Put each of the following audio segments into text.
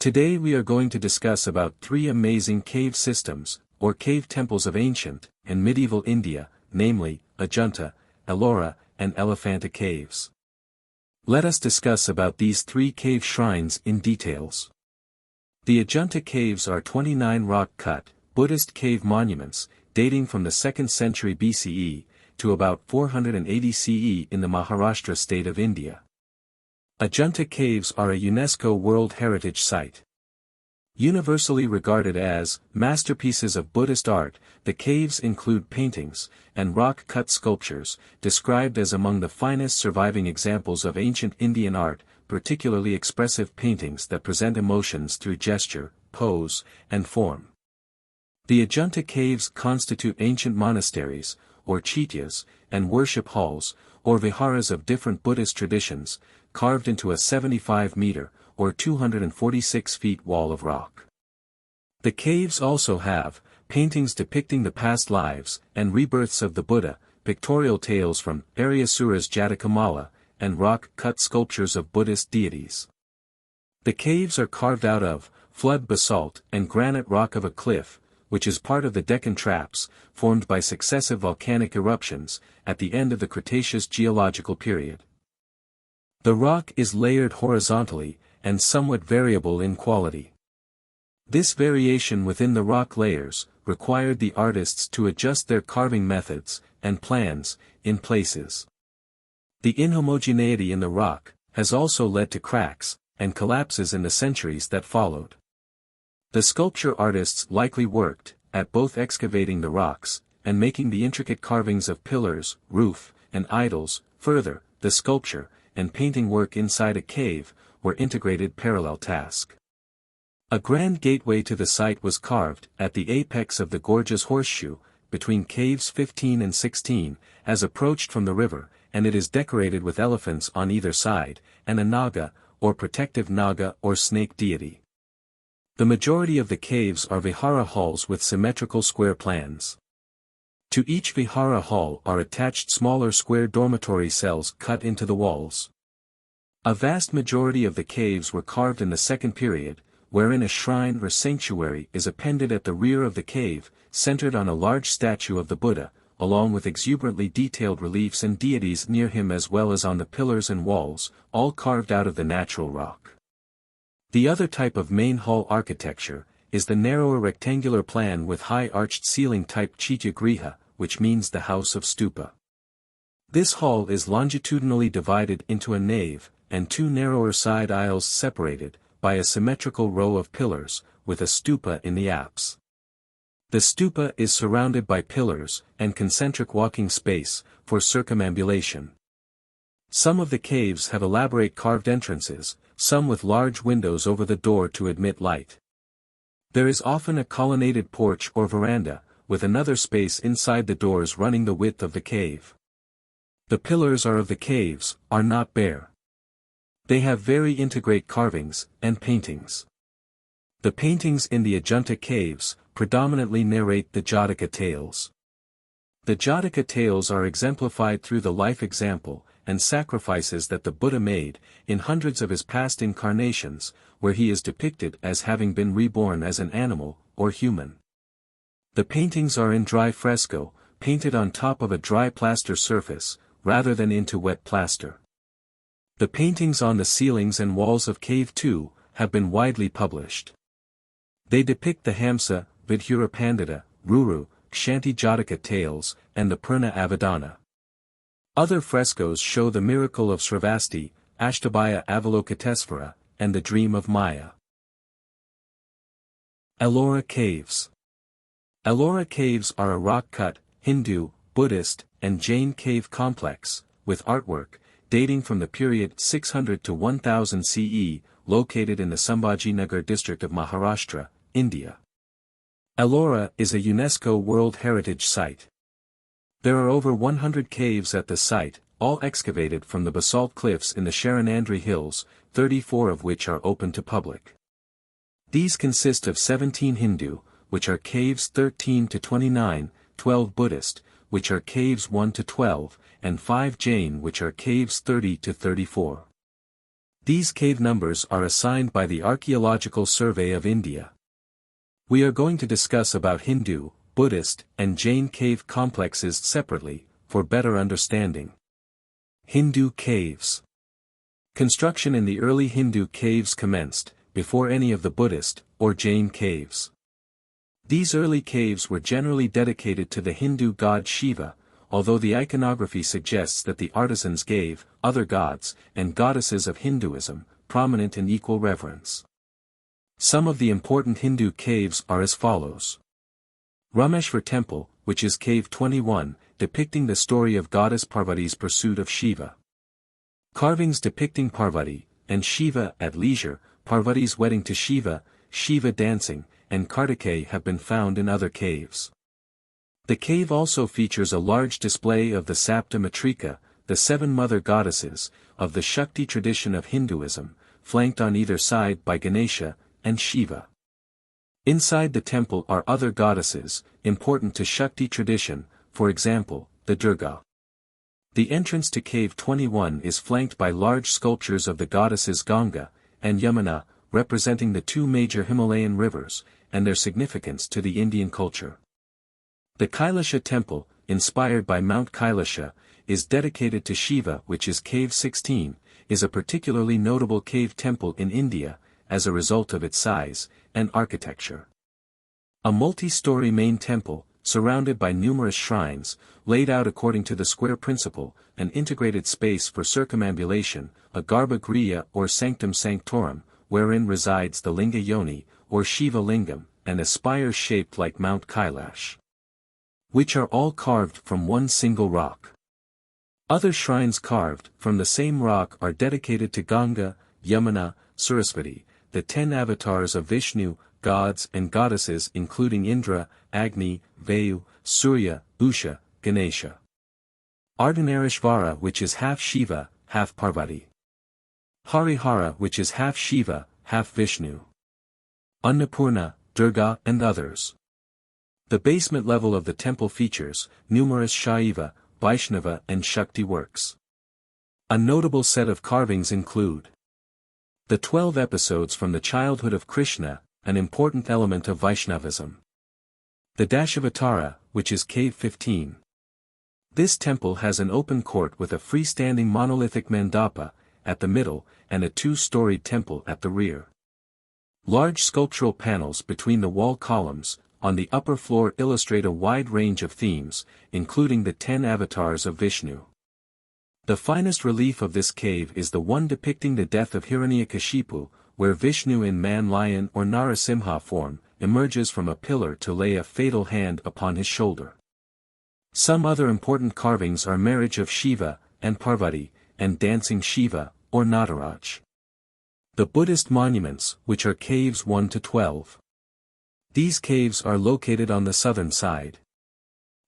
Today we are going to discuss about 3 amazing cave systems, or cave temples of ancient and medieval India, namely, Ajanta, Ellora, and Elephanta caves. Let us discuss about these 3 cave shrines in details. The Ajanta caves are 29 rock-cut, Buddhist cave monuments, dating from the 2nd century BCE, to about 480 CE in the Maharashtra state of India. Ajanta caves are a UNESCO World Heritage Site. Universally regarded as masterpieces of Buddhist art, the caves include paintings and rock-cut sculptures, described as among the finest surviving examples of ancient Indian art, particularly expressive paintings that present emotions through gesture, pose, and form. The Ajanta caves constitute ancient monasteries, or chaityas, and worship halls, or viharas of different Buddhist traditions, carved into a 75-meter, or 246 feet wall of rock. The caves also have paintings depicting the past lives and rebirths of the Buddha, pictorial tales from Aryasura's Jatakamala, and rock-cut sculptures of Buddhist deities. The caves are carved out of flood basalt and granite rock of a cliff, which is part of the Deccan Traps, formed by successive volcanic eruptions, at the end of the Cretaceous geological period. The rock is layered horizontally, and somewhat variable in quality. This variation within the rock layers required the artists to adjust their carving methods and plans in places. The inhomogeneity in the rock has also led to cracks and collapses in the centuries that followed. The sculpture artists likely worked at both excavating the rocks and making the intricate carvings of pillars, roof, and idols. Further, the sculpture and painting work inside a cave were integrated parallel task. A grand gateway to the site was carved at the apex of the gorgeous horseshoe, between caves 15 and 16, as approached from the river, and it is decorated with elephants on either side, and a naga, or protective naga or snake deity. The majority of the caves are vihara halls with symmetrical square plans. To each vihara hall are attached smaller square dormitory cells cut into the walls. A vast majority of the caves were carved in the second period, wherein a shrine or sanctuary is appended at the rear of the cave, centered on a large statue of the Buddha, along with exuberantly detailed reliefs and deities near him as well as on the pillars and walls, all carved out of the natural rock. The other type of main hall architecture is the narrower rectangular plan with high arched ceiling type chaitya griha, which means the house of stupa. This hall is longitudinally divided into a nave, and 2 narrower side aisles separated by a symmetrical row of pillars, with a stupa in the apse. The stupa is surrounded by pillars and concentric walking space for circumambulation. Some of the caves have elaborate carved entrances, some with large windows over the door to admit light. There is often a colonnaded porch or veranda, with another space inside the doors running the width of the cave. The pillars of the caves are not bare. They have very intricate carvings and paintings. The paintings in the Ajanta caves predominantly narrate the Jataka tales. The Jataka tales are exemplified through the life example and sacrifices that the Buddha made in hundreds of his past incarnations, where he is depicted as having been reborn as an animal or human. The paintings are in dry fresco, painted on top of a dry plaster surface, rather than into wet plaster. The paintings on the ceilings and walls of Cave 2 have been widely published. They depict the Hamsa, Vidhura Pandita, Ruru, Kshanti Jataka tales, and the Purna Avadana. Other frescoes show the miracle of Sravasti, Ashtabhaya Avalokitesvara, and the dream of Maya. Ellora Caves. Ellora Caves are a rock-cut, Hindu, Buddhist, and Jain cave complex, with artwork dating from the period 600 to 1000 CE, located in the Sambhajinagar district of Maharashtra, India. Ellora is a UNESCO World Heritage Site. There are over 100 caves at the site, all excavated from the basalt cliffs in the Sharanandri Hills, 34 of which are open to public. These consist of 17 Hindu, which are caves 13 to 29, 12 Buddhist, which are caves 1 to 12, and 5 Jain, which are caves 30 to 34. These cave numbers are assigned by the Archaeological Survey of India. We are going to discuss about Hindu, Buddhist, and Jain cave complexes separately, for better understanding. Hindu caves. Construction in the early Hindu caves commenced, before any of the Buddhist, or Jain caves. These early caves were generally dedicated to the Hindu god Shiva, although the iconography suggests that the artisans gave other gods and goddesses of Hinduism prominent and equal reverence. Some of the important Hindu caves are as follows. Rameshwar Temple, which is Cave 21, depicting the story of goddess Parvati's pursuit of Shiva. Carvings depicting Parvati and Shiva at leisure, Parvati's wedding to Shiva, Shiva dancing, and Kartikeya have been found in other caves. The cave also features a large display of the Sapta Matrika, the seven mother goddesses, of the Shakti tradition of Hinduism, flanked on either side by Ganesha and Shiva. Inside the temple are other goddesses, important to Shakti tradition, for example, the Durga. The entrance to Cave 21 is flanked by large sculptures of the goddesses Ganga and Yamuna, representing the two major Himalayan rivers, and their significance to the Indian culture. The Kailasha temple, inspired by Mount Kailasha, is dedicated to Shiva, which is Cave 16, is a particularly notable cave temple in India, as a result of its size and architecture. A multi-story main temple, surrounded by numerous shrines, laid out according to the square principle, an integrated space for circumambulation, a garbhagriha or sanctum sanctorum, wherein resides the Linga Yoni, or Shiva Lingam, and a spire shaped like Mount Kailash, which are all carved from one single rock. Other shrines carved from the same rock are dedicated to Ganga, Yamuna, Sarasvati, the 10 avatars of Vishnu, gods and goddesses including Indra, Agni, Vayu, Surya, Usha, Ganesha. Ardhanarishvara, which is half Shiva, half Parvati. Harihara, which is half Shiva, half Vishnu. Annapurna, Durga and others. The basement level of the temple features numerous Shaiva, Vaishnava and Shakti works. A notable set of carvings include the 12 episodes from the childhood of Krishna, an important element of Vaishnavism. The Dashavatara, which is Cave 15. This temple has an open court with a freestanding monolithic mandapa at the middle and a two-storied temple at the rear. Large sculptural panels between the wall columns on the upper floor illustrate a wide range of themes, including the 10 avatars of Vishnu. The finest relief of this cave is the one depicting the death of Hiranyakashipu, where Vishnu in man-lion or Narasimha form emerges from a pillar to lay a fatal hand upon his shoulder. Some other important carvings are marriage of Shiva and Parvati, and dancing Shiva, or Nataraj. The Buddhist monuments, which are caves 1 to 12. These caves are located on the southern side.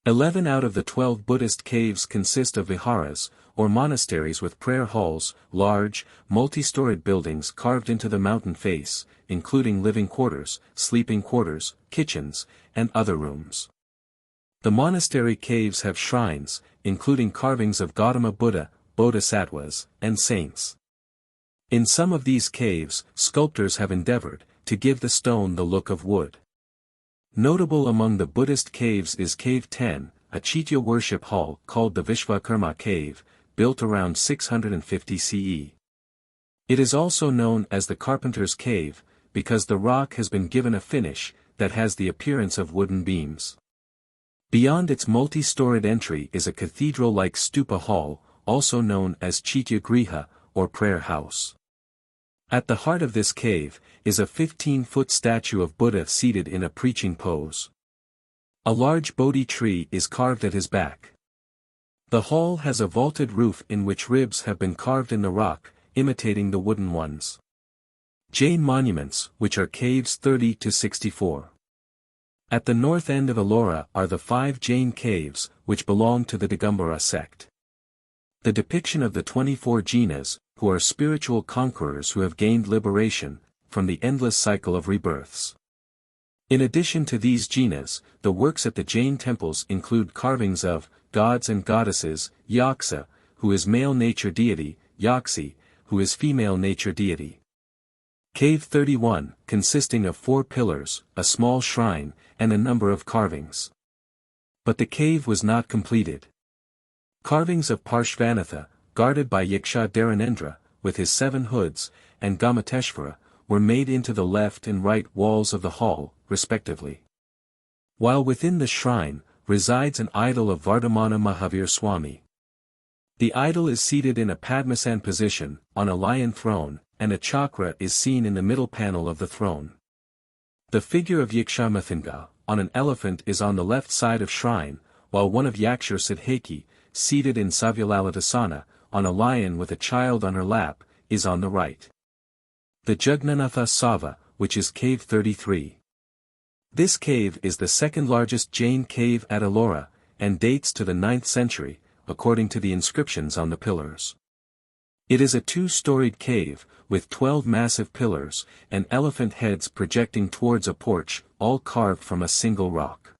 11 out of the 12 Buddhist caves consist of viharas, or monasteries with prayer halls, large, multi-storied buildings carved into the mountain face, including living quarters, sleeping quarters, kitchens, and other rooms. The monastery caves have shrines, including carvings of Gautama Buddha, bodhisattvas, and saints. In some of these caves, sculptors have endeavored to give the stone the look of wood. Notable among the Buddhist caves is Cave 10, a Chaitya worship hall called the Vishvakarma Cave, built around 650 CE. It is also known as the Carpenter's Cave, because the rock has been given a finish that has the appearance of wooden beams. Beyond its multi-storied entry is a cathedral-like stupa hall, also known as Chaitya Griha, or prayer house. At the heart of this cave is a 15-foot statue of Buddha seated in a preaching pose. A large Bodhi tree is carved at his back. The hall has a vaulted roof in which ribs have been carved in the rock, imitating the wooden ones. Jain monuments, which are caves 30 to 64. At the north end of Ellora are the 5 Jain caves, which belong to the Digambara sect. The depiction of the 24 jinas, who are spiritual conquerors who have gained liberation from the endless cycle of rebirths. In addition to these jinas, the works at the Jain temples include carvings of gods and goddesses, Yaksa, who is male nature deity, Yaksi, who is female nature deity. Cave 31, consisting of 4 pillars, a small shrine, and a number of carvings. But the cave was not completed. Carvings of Parshvanatha, guarded by Yiksha Dharanendra, with his 7 hoods, and Gamateshvara, were made into the left and right walls of the hall, respectively. While within the shrine, resides an idol of Vardhamana Mahavir Swami. The idol is seated in a Padmasana position, on a lion throne, and a chakra is seen in the middle panel of the throne. The figure of Yikshamathinga, on an elephant is on the left side of shrine, while one of Yakshar Siddhaki, seated in Savyalalitasana, on a lion with a child on her lap, is on the right. The Jugnanatha Sava, which is cave 33. This cave is the second largest Jain cave at Ellora, and dates to the 9th century, according to the inscriptions on the pillars. It is a 2-storied cave, with 12 massive pillars, and elephant heads projecting towards a porch, all carved from a single rock.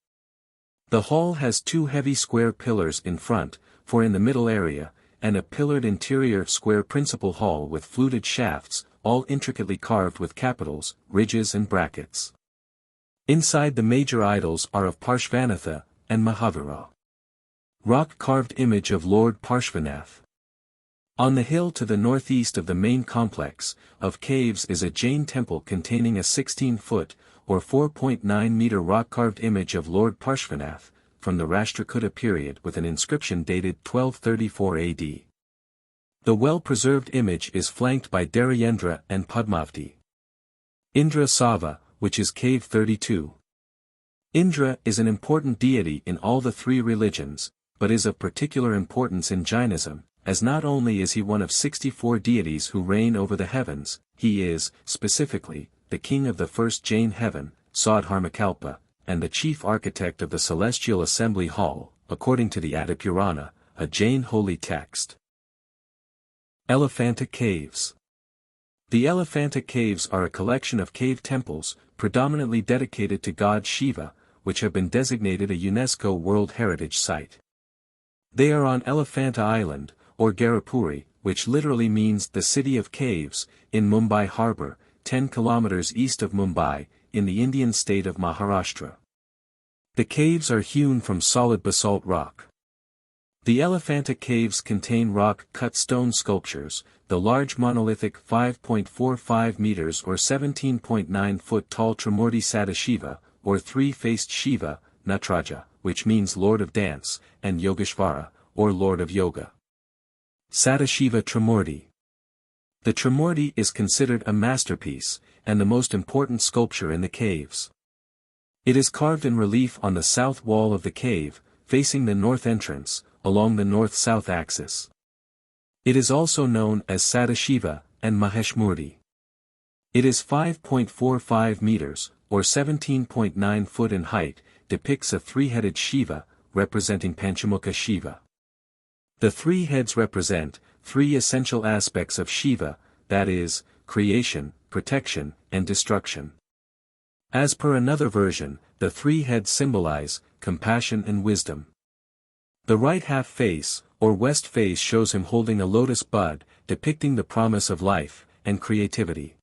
The hall has 2 heavy square pillars in front, for in the middle area, and a pillared interior square principal hall with fluted shafts, all intricately carved with capitals, ridges and brackets. Inside the major idols are of Parshvanatha, and Mahavira. Rock-carved image of Lord Parshvanath. On the hill to the northeast of the main complex of caves is a Jain temple containing a 16-foot, or 4.9-meter rock-carved image of Lord Parshvanath, from the Rashtrakuta period with an inscription dated 1234 AD. The well-preserved image is flanked by Dharayendra and Padmavati. Indra Sava, which is cave 32. Indra is an important deity in all the 3 religions, but is of particular importance in Jainism, as not only is he one of 64 deities who reign over the heavens, he is, specifically, the king of the first Jain heaven, Saudharmakalpa, and the chief architect of the celestial assembly hall, according to the Adipurana, a Jain holy text. Elephanta Caves. The Elephanta Caves are a collection of cave temples, predominantly dedicated to god Shiva, which have been designated a UNESCO World Heritage Site. They are on Elephanta Island, or Garipuri, which literally means the city of caves, in Mumbai harbour, 10 kilometers east of Mumbai, in the Indian state of Maharashtra. The caves are hewn from solid basalt rock. The Elephanta Caves contain rock-cut stone sculptures, the large monolithic 5.45 meters or 17.9 foot tall Trimurti Sadashiva, or 3-faced Shiva, Natraja, which means Lord of Dance, and Yogeshvara, or Lord of Yoga. Sadashiva Trimurti. The Trimurti is considered a masterpiece, and the most important sculpture in the caves. It is carved in relief on the south wall of the cave, facing the north entrance, along the north-south axis. It is also known as Sadashiva, and Maheshmurti. It is 5.45 meters, or 17.9 foot in height, depicts a 3-headed Shiva, representing Panchamukha Shiva. The 3 heads represent 3 essential aspects of Shiva, that is, creation, protection, and destruction. As per another version, the 3 heads symbolize compassion and wisdom. The right half face, or west face, shows him holding a lotus bud, depicting the promise of life and creativity.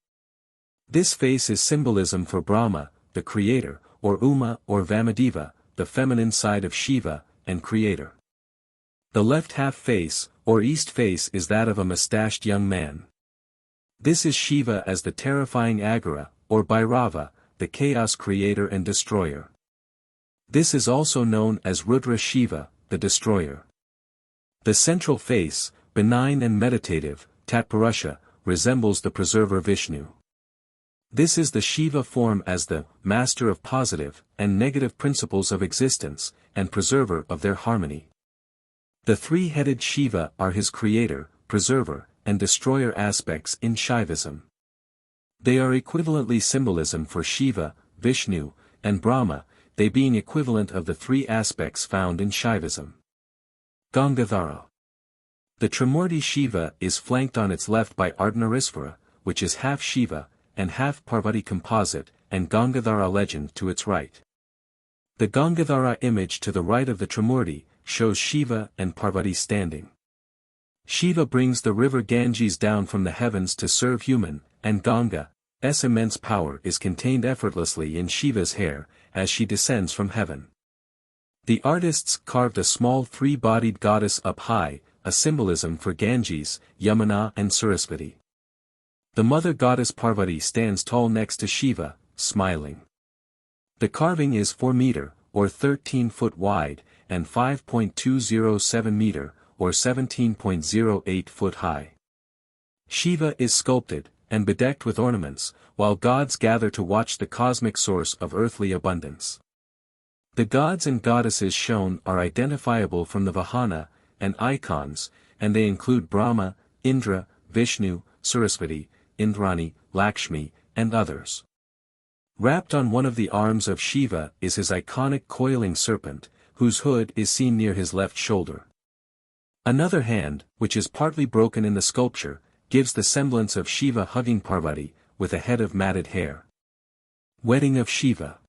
This face is symbolism for Brahma, the creator, or Uma or Vamadeva, the feminine side of Shiva, and creator. The left half face, or east face, is that of a mustached young man. This is Shiva as the terrifying Agara, or Bhairava, the chaos creator and destroyer. This is also known as Rudra Shiva, the destroyer. The central face, benign and meditative, Tatparusha, resembles the preserver Vishnu. This is the Shiva form as the master of positive and negative principles of existence, and preserver of their harmony. The 3-headed Shiva are his creator, preserver, and destroyer aspects in Shaivism. They are equivalently symbolism for Shiva, Vishnu, and Brahma, they being equivalent of the 3 aspects found in Shaivism. Gangadhara. The Trimurti Shiva is flanked on its left by Ardhanarisvara, which is half Shiva, and half Parvati composite, and Gangadhara legend to its right. The Gangadhara image to the right of the Trimurti shows Shiva and Parvati standing. Shiva brings the river Ganges down from the heavens to serve human, and Ganga's immense power is contained effortlessly in Shiva's hair, as she descends from heaven. The artists carved a small three-bodied goddess up high, a symbolism for Ganges, Yamuna and Sarasvati. The mother goddess Parvati stands tall next to Shiva, smiling. The carving is 4 meter, or 13 foot wide, and 5.207 meter, or 17.08 foot high. Shiva is sculpted, and bedecked with ornaments, while gods gather to watch the cosmic source of earthly abundance. The gods and goddesses shown are identifiable from the Vahana and icons, and they include Brahma, Indra, Vishnu, Sarasvati, Indrani, Lakshmi, and others. Wrapped on one of the arms of Shiva is his iconic coiling serpent, whose hood is seen near his left shoulder. Another hand, which is partly broken in the sculpture, gives the semblance of Shiva hugging Parvati, with a head of matted hair. Wedding of Shiva.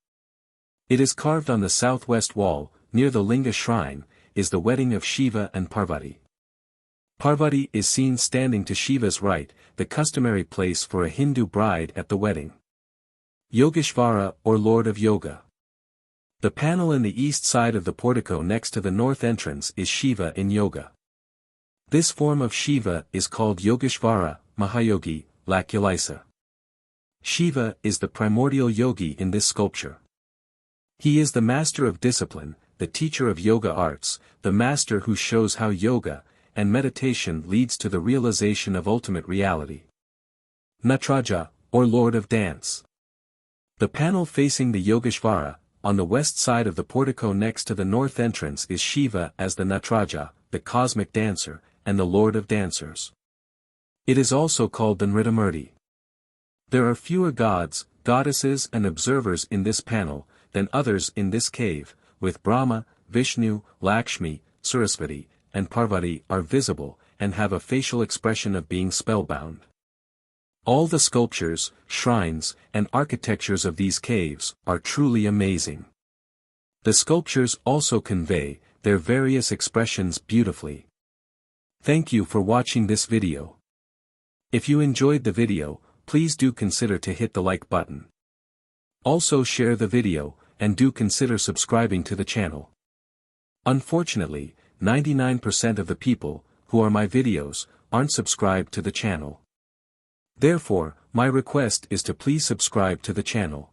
It is carved on the southwest wall, near the Linga shrine, is the wedding of Shiva and Parvati. Parvati is seen standing to Shiva's right, the customary place for a Hindu bride at the wedding. Yogeshvara or Lord of Yoga. The panel in the east side of the portico next to the north entrance is Shiva in yoga. This form of Shiva is called Yogeshvara, Mahayogi, Lakulisa. Shiva is the primordial yogi in this sculpture. He is the master of discipline, the teacher of yoga arts, the master who shows how yoga and meditation leads to the realization of ultimate reality. Natraja, or Lord of Dance. The panel facing the Yogeshvara, on the west side of the portico next to the north entrance is Shiva as the Natraja, the cosmic dancer, and the Lord of Dancers. It is also called the Nritamurti. There are fewer gods, goddesses and observers in this panel, than others in this cave, with Brahma, Vishnu, Lakshmi, Sarasvati, and Parvati are visible, and have a facial expression of being spellbound. All the sculptures, shrines, and architectures of these caves are truly amazing. The sculptures also convey their various expressions beautifully. Thank you for watching this video. If you enjoyed the video, please do consider to hit the like button. Also share the video, and do consider subscribing to the channel. Unfortunately, 99% of the people who are my videos aren't subscribed to the channel. Therefore, my request is to please subscribe to the channel.